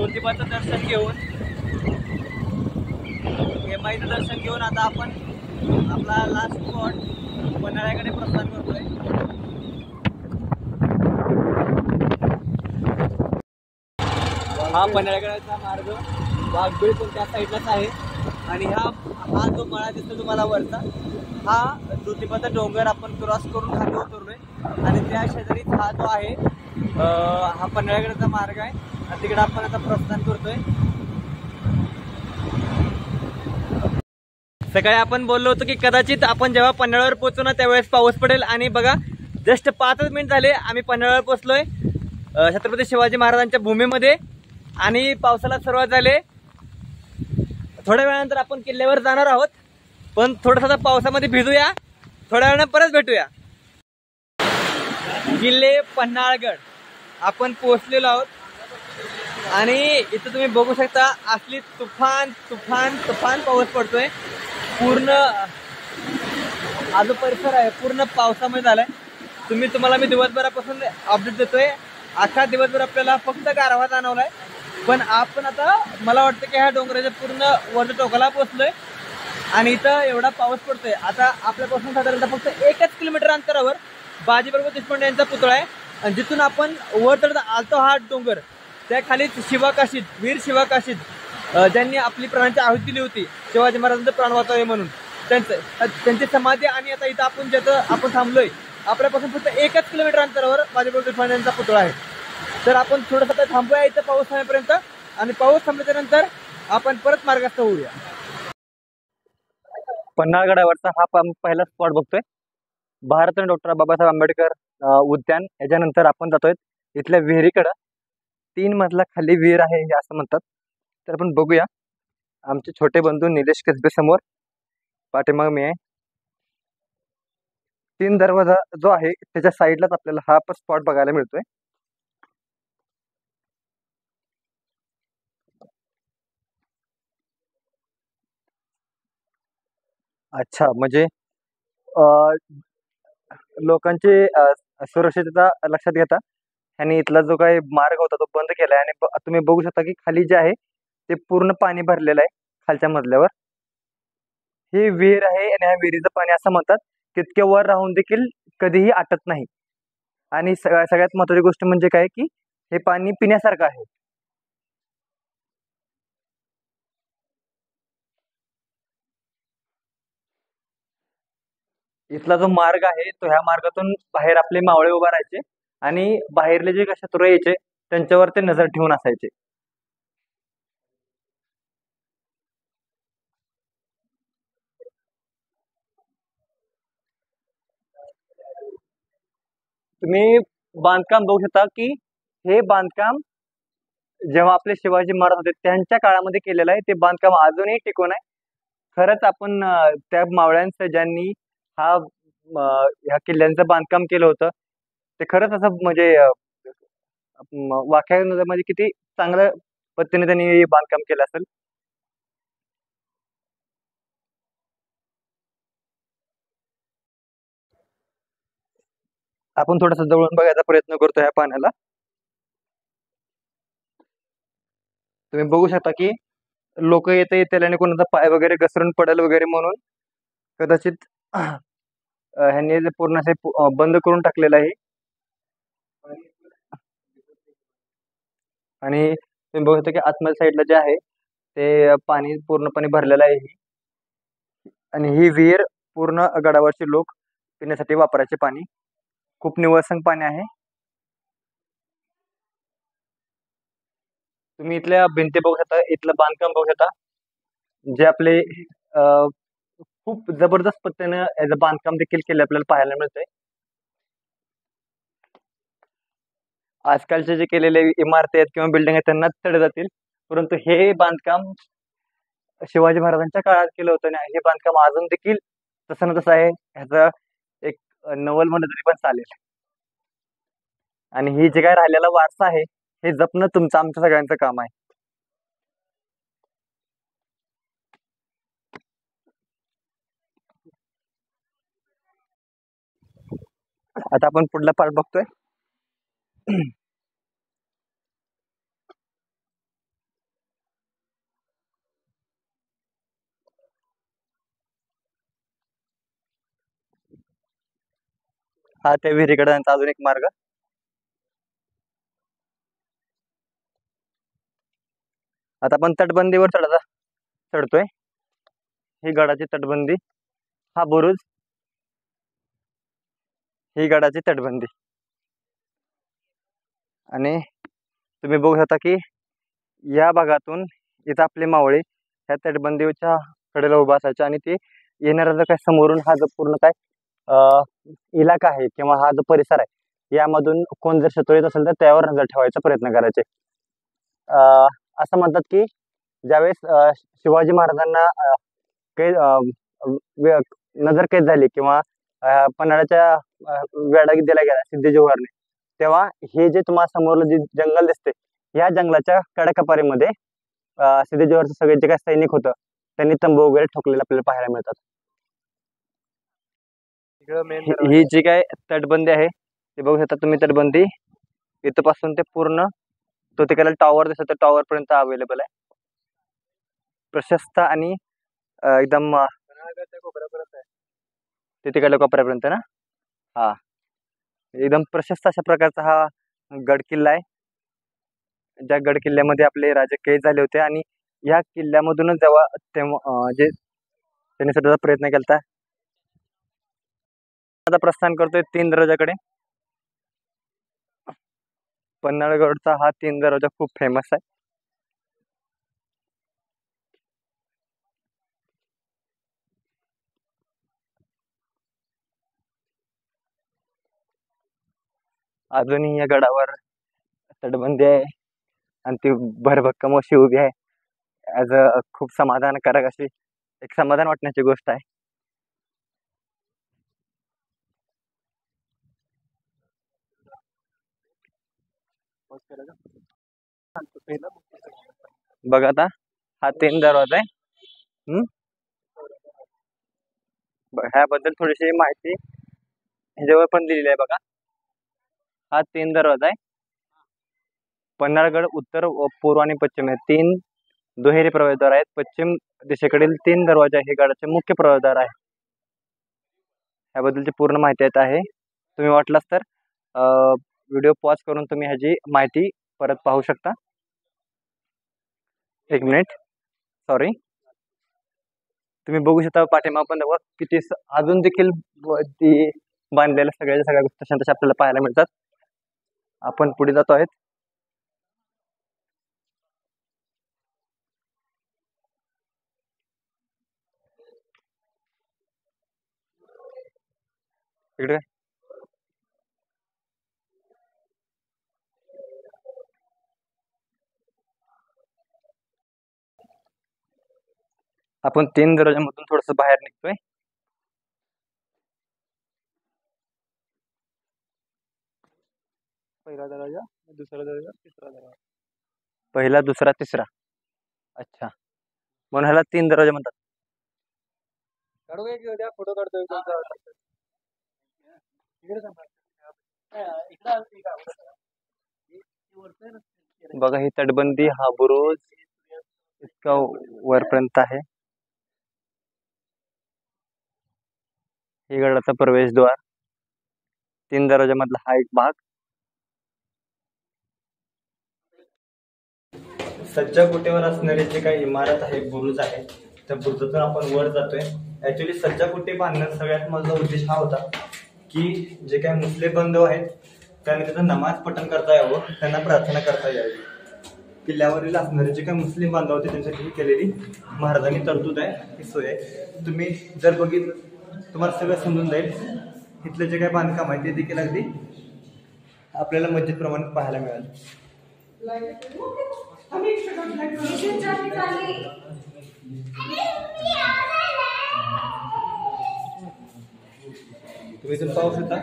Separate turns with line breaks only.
ज्योतिबाचं दर्शन घेऊन, हेमाईचं दर्शन घेऊन आता आपण आपला लास्ट स्पॉट पन्हाळ्याकडे प्रस्थान करतोय. हा पन्हाळ्याकडेचा मार्ग वाघबीळ कोणत्या साईडलाच आहे. आणि हा जो मळा दिसतो तुम्हाला वरचा, हा ज्योतिबाचा डोंगर आपण क्रॉस करून खाली उतरलोय. आणि त्या शेजारीच हा जो आहे हा पन्हाळ्याकडेचा मार्ग आहे. आणि तिकडे आपण आता प्रस्थान करतोय. सकाळी आपण बोललो होतो की कदाचित आपण जेव्हा पन्हाळ्यावर पोहोचू ना त्यावेळेस पाऊस पडेल. आणि बघा जस्ट 5 मिनिट झाले आम्ही पन्हाळ्यावर पोहोचलोय, छत्रपती शिवाजी महाराजांच्या भूमीमध्ये. आणि पावसाला सुरुवात झाली. थोड्या वेळानंतर आपण किल्ल्यावर जाणार आहोत, पण थोडंसं पावसामध्ये भिजूया. थोड्या वेळानं परत भेटूया. किल्ले पन्हाळगड आपण पोहोचलेलो आहोत. आणि इथं तुम्ही बघू शकता असली तुफान तुफान तुफान पाऊस पडतोय. पूर्ण हा जो परिसर आहे पूर्ण पावसामध्ये झालाय. तुम्हाला मी दिवसभरापासून अपडेट देतोय. अख्खा दिवसभर आपल्याला फक्त गारवा जाणवलाय. पण आपण आता मला वाटतं की ह्या डोंगराच्या पूर्ण वरच्या टोकाला पोहोचलोय. आणि इथं एवढा पाऊस पडतोय. आता आपल्यापासून साधारणतः फक्त 1 किलोमीटर अंतरावर बाजीप्रभू देशपांडे यांचा पुतळा आहे. आणि जिथून आपण वर चढत आलतो हा डोंगर, त्या खालीच शिवाकाशीत, वीर शिवाकाशीत, ज्यांनी आपली प्राणांची आहुती दिली होती शिवाजी महाराजांचं प्राण वाचावे म्हणून, त्यांची समाधी. आणि आता इथं आपण जिथं आपण थांबलोय आपल्यापासून फक्त 1 किलोमीटर अंतरावर बाजीप्रभू देशपांडे यांचा पुतळा आहे. तर आपण थोडंसं थांबूया इथं पाऊस थांबेपर्यंत. आणि पाऊस थांबल्याच्या नंतर आपण परत मार्गस्थ होऊया. पन्हाळगडावरचा हा पहिला स्पॉट बघतोय, भारतरत्न डॉक्टर बाबासाहेब आंबेडकर उद्यान. याच्यानंतर आपण जातोय इथल्या विहिरीकडं. 3 मजला खाली विहीर आहे हे असं म्हणतात. तर आपण बघूया. आमचे छोटे बंधू निलेश कसबे समोर, पाठीमाग मी आहे. 3 दरवाजा जो आहे त्याच्या साईडलाच आपल्याला हा स्पॉट बघायला मिळतोय. अच्छा, म्हणजे लोकांची सुरक्षितता लक्षात घेता आणि इथला जो काही मार्ग होता तो बंद केलाय. आणि तुम्ही बघू शकता की खाली जे आहे ते पूर्ण पाणी भरलेलं आहे खालच्या मजल्यावर. ही विहीर आहे आणि ह्या विहिरीचं पाणी असं म्हणतात तितके वर राहून देखील कधीही आटत नाही. आणि सगळ्यात महत्त्वाची गोष्ट म्हणजे काय की हे पाणी पिण्यासारखं आहे. इथला जो मार्ग आहे तो ह्या मार्गातून बाहेर आपले मावळे उभा राहायचे आणि बाहेरले जे शत्रू यायचे त्यांच्यावर ते नजर ठेवून असायचे. तुम्ही बांधकाम बघू शकता की हे बांधकाम जेव्हा आपले शिवाजी महाराज होते त्यांच्या काळामध्ये केलेलं आहे. ते बांधकाम अजूनही टिकून आहे. खरंच आपण त्या मावळ्यांचं ज्यांनी ह्या किल्ल्यांचं बांधकाम केलं होतं ते खरंच असं म्हणजे वाख्यामध्ये किती चांगल्या पद्धतीने त्यांनी बांधकाम केलं असेल. आपण थोडस जवळून बघायचा प्रयत्न करतो ह्या पाण्याला. तुम्ही बघू शकता की लोक येते येतील आणि कोणाचा पाय वगैरे घसरून पडेल वगैरे म्हणून कदाचित ह्यांनी पूर्ण असे बंद करून टाकलेलं आहे. आणि तुम्ही बघू शकता की आतमध्ये साईडला जे आहे ते पाणी पूर्णपणे भरलेलं आहे. आणि ही विहीर पूर्ण गडावरचे लोक पिण्यासाठी वापरायचे पाणी. खूप निवळसंग पाणी आहे. तुम्ही इथल्या भिंती बघू शकता, इथलं बांधकाम बघू शकता, जे आपले खूप जबरदस्त पद्धतीने याचं बांधकाम देखील केलं आपल्याला पाहायला मिळतंय. आजकालचे जे केलेले इमारती आहेत किंवा बिल्डिंग आहेत त्यांना तडे जातील, परंतु हे बांधकाम शिवाजी महाराजांच्या काळात केलं होतं आणि हे बांधकाम अजून देखील तसं ना तसं आहे. ह्याचा एक नवल म्हणलं तरी पण चालेल. आणि ही जे काय राहिलेला वारसा आहे हे जपणं तुमचं आमचं सगळ्यांचं काम आहे. आता आपण पुढला पार्ट बघतोय. हा त्या विहिरीकडे जाण्याचा अजून एक मार्ग. आता आपण तटबंदीवर चढतोय. ही गडाची तटबंदी, हा बुरुज, ही गडाची तटबंदी. आणि तुम्ही बघू शकता की या भागातून इथं आपले मावळे ह्या तटबंदीच्या कडेला उभा असायचे आणि ते येणारा जो काय समोरून हा जो पूर्ण काय इलाका आहे किंवा हा जो परिसर आहे यामधून कोण जर शत्रू येत असेल तर त्यावर नजर ठेवायचा प्रयत्न करायचे. असं म्हणतात की ज्यावेळेस शिवाजी महाराजांना नजर कैद झाली किंवा पन्हाळ्याच्या वेढा दिला गेला सिद्धी जोहरने, तेव्हा हे जे तुम्हाला समोरलं जे जंगल दिसते या जंगलाच्या कडाकपारीमध्ये सिद्धी जोहरचे सगळे जे काही सैनिक होतं त्यांनी तंबू वगैरे ठोकलेले आपल्याला पाहायला मिळतात. ही जी काय तटबंदी आहे ते बघू शकता तुम्ही. तटबंदी इथपासून ते पूर्ण तो तिकडे टॉवर दिसतो टॉवर पर्यंत अवेलेबल आहे. प्रशस्त आणि एकदम ते तिकडल्या कोपऱ्यापर्यंत ना. हा एकदम प्रशस्त अशा प्रकारचा हा गड किल्ला आहे. ज्या गड किल्ल्यामध्ये आपले राजे कैद झाले होते आणि या किल्ल्यामधूनच तेव्हा जे त्यांनी स्वतःचा प्रयत्न केला. आता प्रस्थान करतोय 3 दरवाजाकडे. पन्हाळगडचा हा 3 दरवाजा खूप फेमस आहे. अजूनही या गडावर तटबंदी आहे आणि ती भरभक्कम अशी उभी आहे. ॲज अ खूप समाधानकारक अशी एक समाधान वाटण्याची गोष्ट आहे. बघा आता हा 3 दरवाजा आहे. ह्याबद्दल थोडीशी माहिती ह्याच्यावर पण दिलेली आहे बघा. हा 3 दरवाजा आहे. पन्हाळगड उत्तर, पूर्व आणि पश्चिम हे 3 दुहेरी प्रवेशद्वार आहेत. पश्चिम दिशेकडील 3 दरवाजा हे गडाचे मुख्य प्रवेशद्वार आहे. ह्याबद्दलची पूर्ण माहिती येत आहे. तुम्ही वाटलास तर व्हिडिओ पॉज करून तुम्ही ह्याची माहिती परत पाहू शकता. 1 मिनिट, सॉरी. तुम्ही बघू शकता पाठीमाग पण किती अजून देखील ती बांधलेल्या सगळ्या गोष्टी तशा आपल्याला पाहायला मिळतात. आपण पुढे जातो आहेत. इकडे आपण 3 दरवाजामधून थोडस बाहेर निघतोय. पहिला दरवाजा, दुसरा दरवाजा, तिसरा दरवाजा. पहिला, दुसरा, तिसरा. अच्छा, म्हणून ह्याला 3 दरवाजे म्हणतात. फोटो काढतोय. बघा ही तटबंदी, हा बुरुज इतका वरपर्यंत आहे. ही गडाचा प्रवेशद्वार, 3 दरवाजामधला हा एक भाग. सज्जा कोटेवर असणारी जी काही इमारत आहे, बुरुज आहे, त्या बुरुजातून आपण वर जातोय. ऍक्च्युली सज्जा कोटे बांधण्याचा सगळ्यात माझा उद्देश हा होता की जे काही मुस्लिम बांधव आहेत त्यांनी तिथं नमाज पठण करता यावं, त्यांना प्रार्थना करता यावी. किल्ल्यावरील असणारे जे काही मुस्लिम बांधव होते त्यांच्यासाठी केलेली महाराजांनी तरतूद आहे, ही सोय आहे. तुम्ही जर बघितलं तुम्हाला सगळं समजून जाईल. इथलं जे काही बांधकाम आहे ते देखील अगदी आपल्याला मस्जिद प्रमाणे पाहायला मिळाल. तुम्ही इथून पाहू शकता